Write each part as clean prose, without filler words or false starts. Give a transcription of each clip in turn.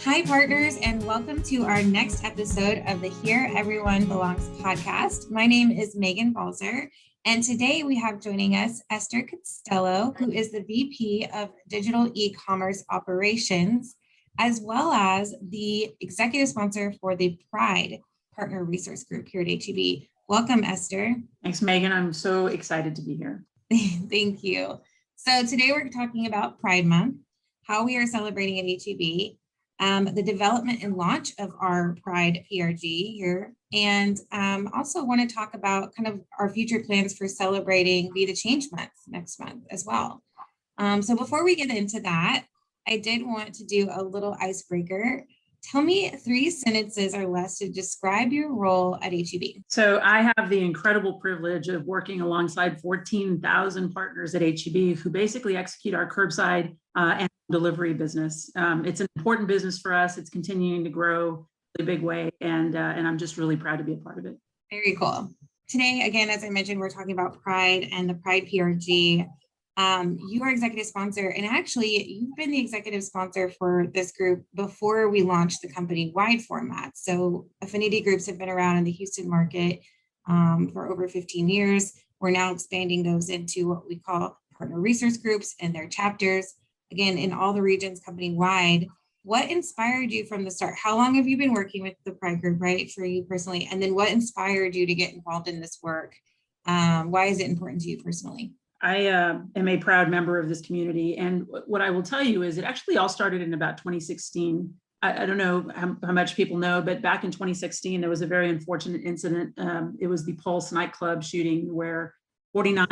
Hi, partners, and welcome to our next episode of the Here Everyone Belongs podcast. My name is Megan Balzer, and today we have joining us Esther Costello, who is the VP of Digital E-commerce Operations, as well as the executive sponsor for the Pride Partner Resource Group here at HEB. Welcome, Esther. Thanks, Megan. I'm so excited to be here. Thank you. So today we're talking about Pride Month, how we are celebrating at HEB, the development and launch of our Pride PRG here, and also want to talk about kind of our future plans for celebrating Be the Change Month next month as well. So before we get into that, I did want to do a little icebreaker. Tell me 3 sentences or less to describe your role at HEB. So I have the incredible privilege of working alongside 14,000 partners at HEB who basically execute our curbside and delivery business. It's an important business for us. It's continuing to grow in a big way, and I'm just really proud to be a part of it. Very cool. Today, again, as I mentioned, we're talking about Pride and the Pride PRG. You are executive sponsor, and actually you've been the executive sponsor for this group before we launched the company-wide format. So affinity groups have been around in the Houston market for over 15 years. We're now expanding those into what we call partner resource groups and their chapters, again, in all the regions company-wide. What inspired you from the start? How long have you been working with the Pride group, right, for you personally? And then what inspired you to get involved in this work? Why is it important to you personally? I am a proud member of this community. And what I will tell you is it actually all started in about 2016. I don't know how much people know, but back in 2016, there was a very unfortunate incident. It was the Pulse nightclub shooting where 49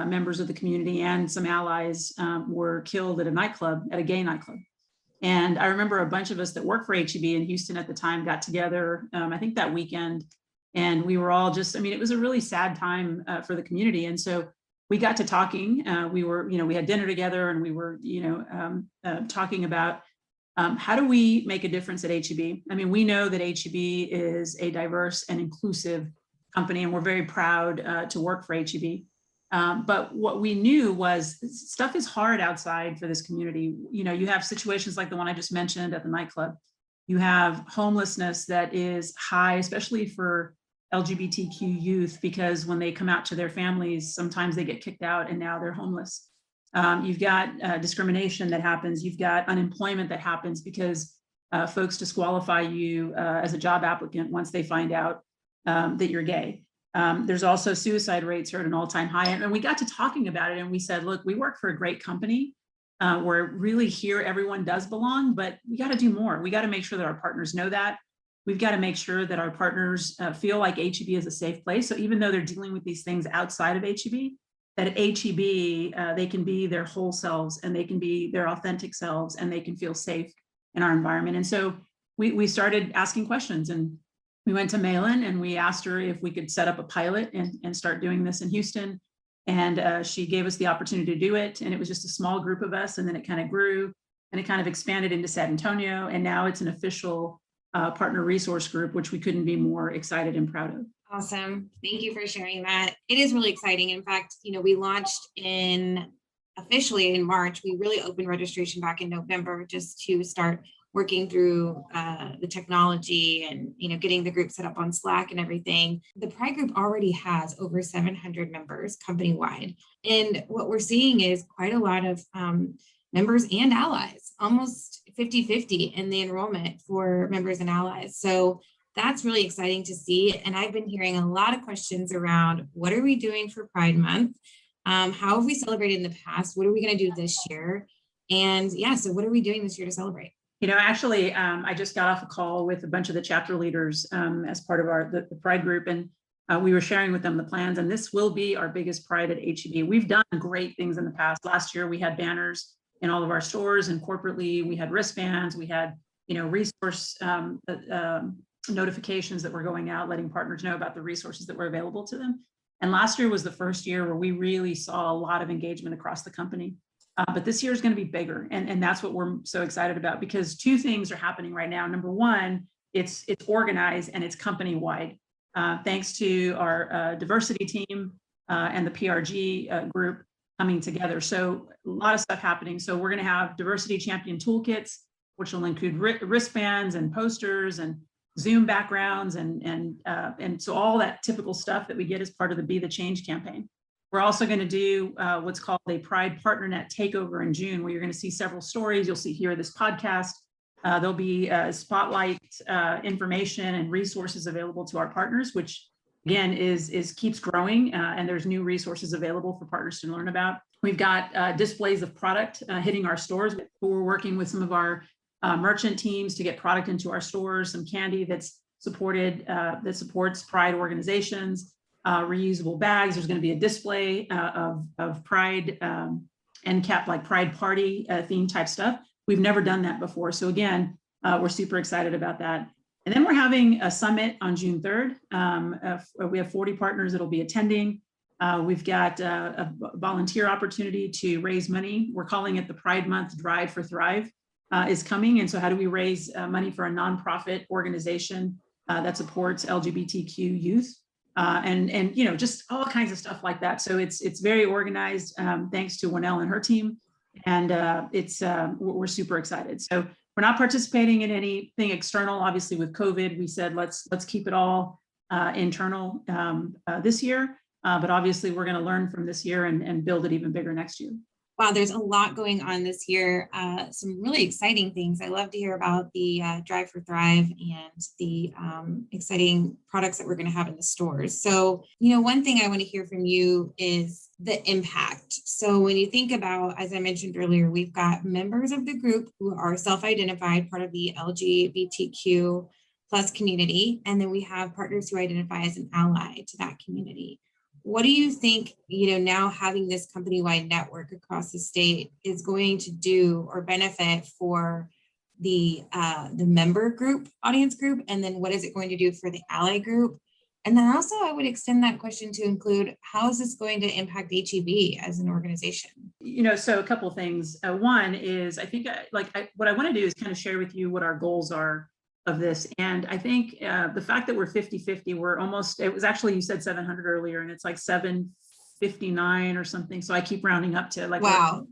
members of the community and some allies were killed at a gay nightclub. And I remember a bunch of us that worked for HEB in Houston at the time got together, I think that weekend, and we were all it was a really sad time for the community. And so we got to talking. We had dinner together, and we were, talking about how do we make a difference at HEB? I mean, we know that HEB is a diverse and inclusive company, and we're very proud to work for HEB. But what we knew was stuff is hard outside for this community. You have situations like the one I just mentioned at the nightclub. You have homelessness that is high, especially for LGBTQ youth, because when they come out to their families, sometimes they get kicked out and now they're homeless. You've got discrimination that happens. You've got unemployment that happens because folks disqualify you as a job applicant once they find out that you're gay. There's also suicide rates are at an all-time high. And we got to talking about it, and we said, look, we work for a great company where really here everyone does belong, but we got to do more. We got to make sure that our partners know that. We've got to make sure that our partners feel like HEB is a safe place. So even though they're dealing with these things outside of HEB, that at HEB, they can be their whole selves, and they can be their authentic selves, and they can feel safe in our environment. And so we started asking questions, and we went to Malin and we asked her if we could set up a pilot and start doing this in Houston. And she gave us the opportunity to do it. And it was just a small group of us. And then it kind of grew, and it kind of expanded into San Antonio. And now it's an official partner resource group, which we couldn't be more excited and proud of. Awesome. Thank you for sharing that. It is really exciting. In fact, we launched officially in March. We really opened registration back in November just to start working through the technology and getting the group set up on Slack and everything. The Pride group already has over 700 members company-wide. And what we're seeing is quite a lot of members and allies, almost 50-50 in the enrollment for members and allies. So that's really exciting to see. And I've been hearing a lot of questions around what are we doing for Pride Month? How have we celebrated in the past? What are we going to do this year? And so what are we doing this year to celebrate? Actually, I just got off a call with a bunch of the chapter leaders as part of the Pride group, and we were sharing with them the plans, and this will be our biggest Pride at HEB. We've done great things in the past. Last year, we had banners in all of our stores, and corporately, we had wristbands, we had, resource notifications that were going out, letting partners know about the resources that were available to them. And last year was the first year where we really saw a lot of engagement across the company. But this year is going to be bigger. And that's what we're so excited about, because 2 things are happening right now. Number one, it's organized and it's company-wide. Thanks to our diversity team and the PRG group coming together. So a lot of stuff happening. So we're going to have diversity champion toolkits. which will include wristbands and posters and Zoom backgrounds and so all that typical stuff that we get as part of the Be the Change campaign. We're also going to do what's called a Pride PartnerNet takeover in June, where you're going to see several stories. You'll see here this podcast. There'll be spotlight information and resources available to our partners, which again is keeps growing, and there's new resources available for partners to learn about. We've got displays of product hitting our stores. We're working with some of our merchant teams to get product into our stores, some candy that's that supports Pride organizations, reusable bags. There's going to be a display of Pride end cap, like Pride Party theme type stuff. We've never done that before. So again, we're super excited about that. And then we're having a summit on June 3rd. We have 40 partners that'll be attending. We've got a volunteer opportunity to raise money. We're calling it the Pride Month Drive for Thrive is coming. And so how do we raise money for a nonprofit organization that supports LGBTQ youth? And you know, just all kinds of stuff like that. So it's very organized, thanks to Winnell and her team. And we're super excited. So we're not participating in anything external. Obviously, with COVID, we said let's keep it all internal this year. But obviously, we're going to learn from this year and build it even bigger next year. Wow, there's a lot going on this year. Some really exciting things. I love to hear about the Drive for Thrive and the exciting products that we're going to have in the stores. So, you know, one thing I want to hear from you is the impact. So when you think about, as I mentioned earlier, we've got members of the group who are self-identified, part of the LGBTQ plus community, and then we have partners who identify as an ally to that community. What do you think, you know, now having this company-wide network across the state is going to do or benefit for the member group, audience group, and then what is it going to do for the ally group? And then also I would extend that question to include, how is this going to impact HEB as an organization? You know, so a couple of things. One is, I think what I want to do is kind of share with you what our goals are of this. And I think the fact that we're 50-50, we're almost, it was actually, you said 700 earlier, and it's like 759 or something. So I keep rounding up to like, wow.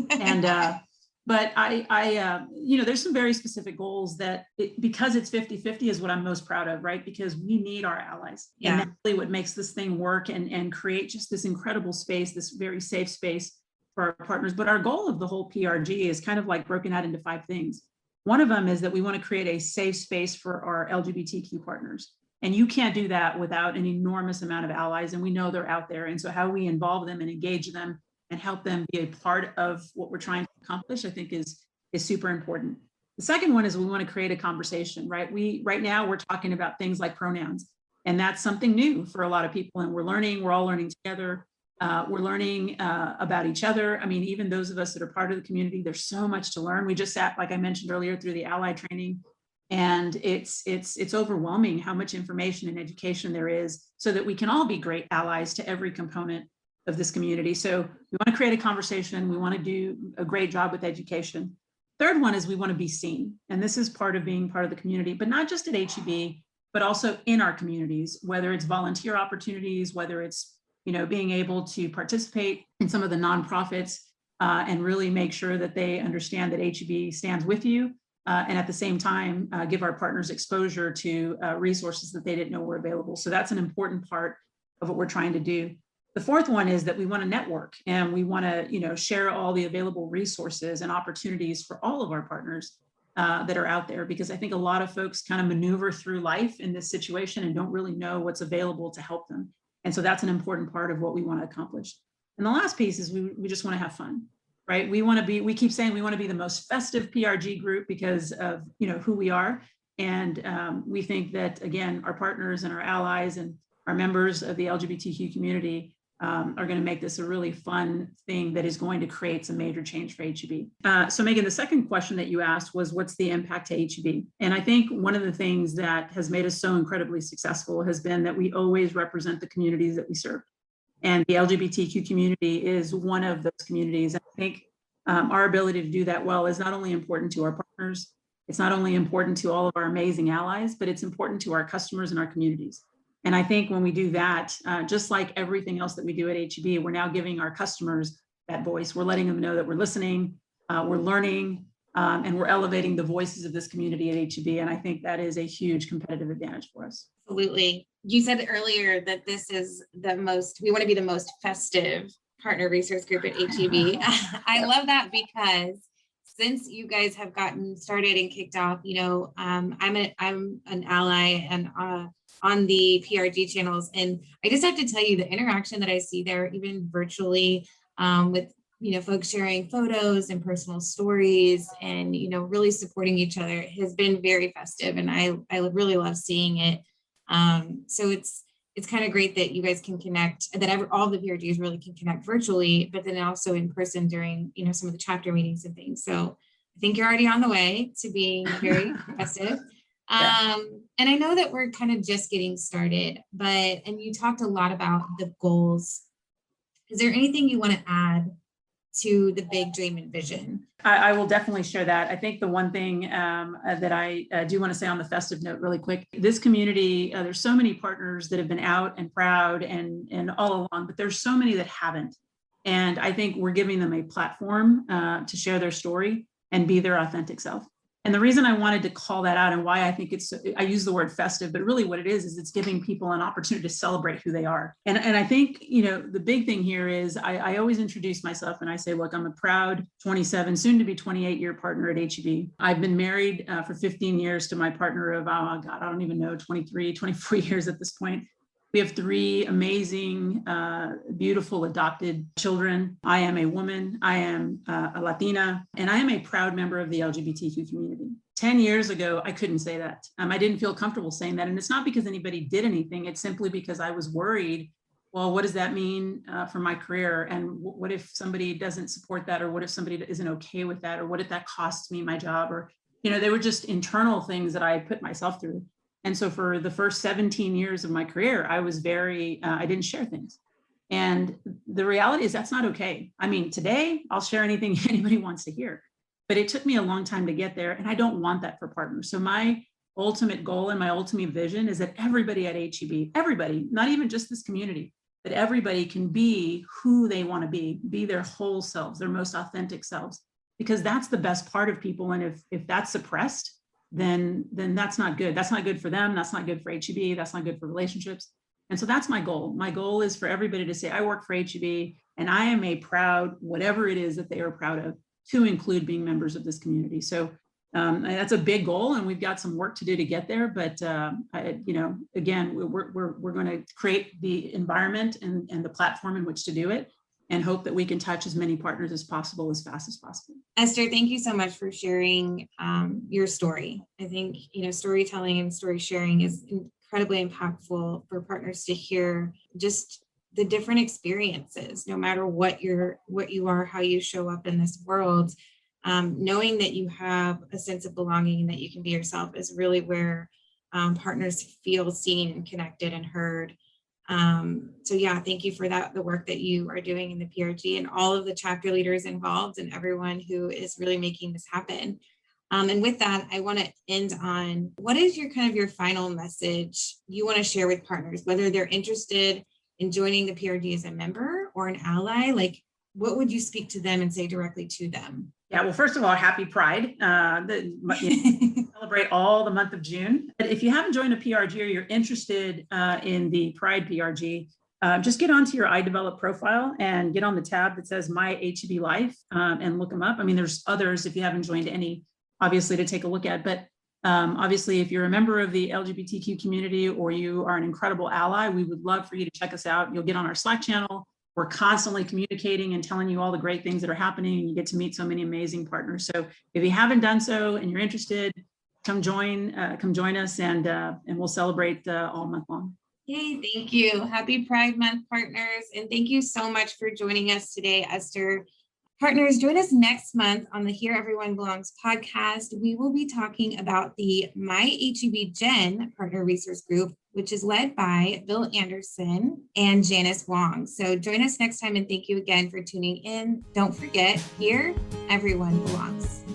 And, but I you know, there's some very specific goals that because it's 50-50 is what I'm most proud of, right? Because we need our allies. Yeah. And that's really what makes this thing work and create just this incredible space, this very safe space for our partners. But our goal of the whole PRG is kind of like broken out into 5 things. One of them is that we want to create a safe space for our LGBTQ partners. And you can't do that without an enormous amount of allies. And we know they're out there. And so how we involve them and engage them and help them be a part of what we're trying to accomplish, I think is super important. The second one is we want to create a conversation, right? Right now we're talking about things like pronouns, and that's something new for a lot of people. And we're all learning together. We're learning about each other. I mean, even those of us that are part of the community, there's so much to learn. We just sat, like I mentioned earlier, through the ally training, and it's overwhelming how much information and education there is so that we can all be great allies to every component of this community. So we want to create a conversation. We want to do a great job with education. Third one is we want to be seen. And this is part of being part of the community, but not just at HEB, but also in our communities, whether it's volunteer opportunities, whether it's, you know, being able to participate in some of the nonprofits and really make sure that they understand that HEB stands with you. And at the same time, give our partners exposure to resources that they didn't know were available. So that's an important part of what we're trying to do. The fourth one is that we want to network, and we want to, you know, share all the available resources and opportunities for all of our partners that are out there, because I think a lot of folks kind of maneuver through life in this situation and don't really know what's available to help them. And so that's an important part of what we want to accomplish. And the last piece is we just want to have fun, right? We keep saying we want to be the most festive PRG group because of, you know, who we are. And we think that, again, our partners and our allies and our members of the LGBTQ community are going to make this a really fun thing that is going to create some major change for HEB. So Megan, the second question that you asked was, what's the impact to HEB? And I think one of the things that has made us so incredibly successful has been that we always represent the communities that we serve. And the LGBTQ community is one of those communities. And I think our ability to do that well is not only important to our partners, it's not only important to all of our amazing allies, but it's important to our customers and our communities. And I think when we do that, just like everything else that we do at HEB, we're now giving our customers that voice. We're letting them know that we're listening, we're learning, And we're elevating the voices of this community at HEB. And I think that is a huge competitive advantage for us. Absolutely. You said earlier that this is we want to be the most festive partner resource group at HEB. I love that because since you guys have gotten started and kicked off, I'm an ally and on the PRG channels. And I just have to tell you the interaction that I see there, even virtually, with folks sharing photos and personal stories and really supporting each other has been very festive, and I really love seeing it. So it's kind of great that you guys can connect, that all the PRGs really can connect virtually, but then also in person during some of the chapter meetings and things. So I think you're already on the way to being very festive. Yeah. And I know that we're kind of just getting started, and you talked a lot about the goals. Is there anything you want to add to the big dream and vision? I will definitely share that. I think the one thing that I do want to say on the festive note really quick, this community, there's so many partners that have been out and proud and all along, but there's so many that haven't. And I think we're giving them a platform to share their story and be their authentic self. And the reason I wanted to call that out and why I think I use the word festive, but really what it is it's giving people an opportunity to celebrate who they are. And I think, the big thing here is I always introduce myself and I say, look, I'm a proud 27, soon to be 28-year partner at HEB. I've been married for 15 years to my partner of, I don't even know, 23, 24 years at this point. We have 3 amazing, beautiful adopted children. I am a woman, I am a Latina, and I am a proud member of the LGBTQ community. 10 years ago, I couldn't say that. I didn't feel comfortable saying that. And it's not because anybody did anything. It's simply because I was worried, well, what does that mean for my career? And what if somebody doesn't support that? Or what if somebody isn't okay with that? Or what if that costs me my job? Or, they were just internal things that I put myself through. And so for the first 17 years of my career, I was I didn't share things. And the reality is that's not okay. Today I'll share anything anybody wants to hear, but it took me a long time to get there. And I don't want that for partners. So my ultimate goal and my ultimate vision is that everybody at HEB, everybody, not even just this community, that everybody can be who they want to be their whole selves, their most authentic selves, because that's the best part of people. And if that's suppressed, then that's not good. That's not good for them. That's not good for HEB. That's not good for relationships. And so that's my goal. My goal is for everybody to say, I work for HEB and I am a proud, whatever it is that they are proud of, to include being members of this community. So that's a big goal and we've got some work to do to get there. But, again, we're going to create the environment and the platform in which to do it, and hope that we can touch as many partners as possible, as fast as possible. Esther, thank you so much for sharing your story. I think, storytelling and story sharing is incredibly impactful for partners to hear just the different experiences, no matter what you are, how you show up in this world. Knowing that you have a sense of belonging and that you can be yourself is really where partners feel seen and connected and heard. So yeah, thank you for that, the work that you are doing in the PRG and all of the chapter leaders involved and everyone who is really making this happen. And with that, I want to end on what is your final message you want to share with partners, whether they're interested in joining the PRG as a member or an ally? Like, what would you speak to them and say directly to them? Yeah, well, first of all, happy Pride. Celebrate all the month of June. But if you haven't joined a PRG or you're interested in the Pride PRG, just get onto your iDevelop profile and get on the tab that says My HEB Life and look them up. There's others if you haven't joined any, obviously, to take a look at. But obviously, if you're a member of the LGBTQ community or you are an incredible ally, we would love for you to check us out. You'll get on our Slack channel. We're constantly communicating and telling you all the great things that are happening, and you get to meet so many amazing partners. So if you haven't done so and you're interested, come join us, and we'll celebrate all month long. Yay, thank you. Happy Pride Month, partners. And thank you so much for joining us today, Esther. Partners, join us next month on the Here Everyone Belongs podcast. We will be talking about the My HEB Gen Partner Resource Group, which is led by Bill Anderson and Janice Wong. So join us next time, and thank you again for tuning in. Don't forget, here everyone belongs.